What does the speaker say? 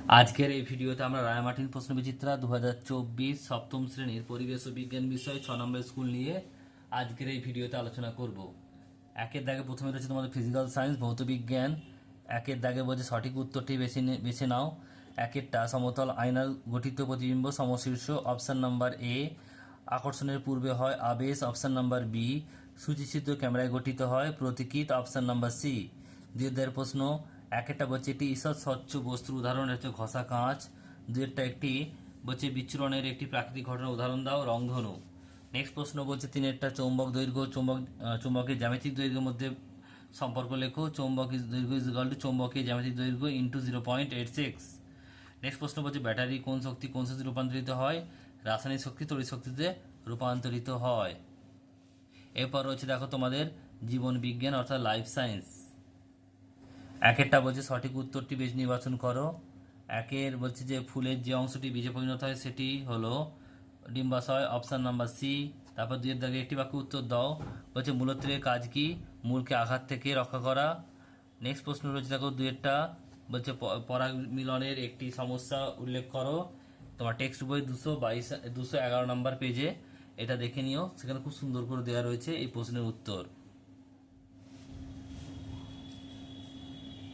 আজকের এই ভিডিওতে আমরা রায়মার্টিন প্রশ্নবিচিত্রা 2024 সপ্তম শ্রেণীর পরিবেশ ও বিজ্ঞান বিষয় 6 নম্বর স্কুল নিয়ে আজকের এই ভিডিওতে আলোচনা করব। একের দাগে প্রথমে রয়েছে তোমাদের ফিজিক্যাল সায়েন্স ভৌত বিজ্ঞান। একের দাগে বলছে সঠিক উত্তরটি বেছে নাও। একেরটা সমতল আয়নার গঠিত প্রতিবিম্ব সমশীর্ষ, অপশন নাম্বার এ। আকর্ষণের পূর্বে হয় আবেশ, অপশন নাম্বার বি। সুচিত্রিত ক্যামেরায় গঠিত হয় প্রতীকিত, অপশন নাম্বার সি। দুইয়ের প্রশ্ন, একটা বলছে একটি ঈষৎ স্বচ্ছ বস্তুর উদাহরণ হচ্ছে ঘষা কাঁচ। দুইয়েরটা একটি বলছে বিচ্ছুরণের একটি প্রাকৃতিক ঘটনার উদাহরণ দাও, রংধনু। নেক্সট প্রশ্ন বলছে তিনেরটা চৌম্বক দৈর্ঘ্য চৌম্বকের জ্যামিতিক দৈর্ঘ্যের মধ্যে সম্পর্ক লেখো। চৌম্বকের দৈর্ঘ্য ইজ ইকুয়াল টু চৌম্বকের জ্যামিতিক দৈর্ঘ্য ইন্টু 0.86। নেক্সট প্রশ্ন বলছে ব্যাটারি কোন শক্তিতে রূপান্তরিত হয়? রাসায়নিক শক্তি তড়িৎ শক্তিতে রূপান্তরিত হয়। এরপর রয়েছে দেখো তোমাদের জীবন বিজ্ঞান অর্থাৎ লাইফ সায়েন্স। একেরটা বলছে সঠিক উত্তরটি বেশ নির্বাচন করো। একের বলছে যে ফুলের যে অংশটি বীজে পরিণত হয় সেটি হলো ডিম্বাশয়, অপশন নাম্বার সি। তারপর দুইয়ের দাগে একটি বাক্য উত্তর দাও। বলছে মূলত্রের কাজ কি? মূলকে আঘাত থেকে রক্ষা করা। নেক্সট প্রশ্ন রয়েছে দেখো দুইয়েরটা বলছে পরাগ মিলনের একটি সমস্যা উল্লেখ করো। তোমার টেক্সট বই 211 নম্বর পেজে এটা দেখে নিও, সেখানে খুব সুন্দর করে দেওয়া রয়েছে এই প্রশ্নের উত্তর।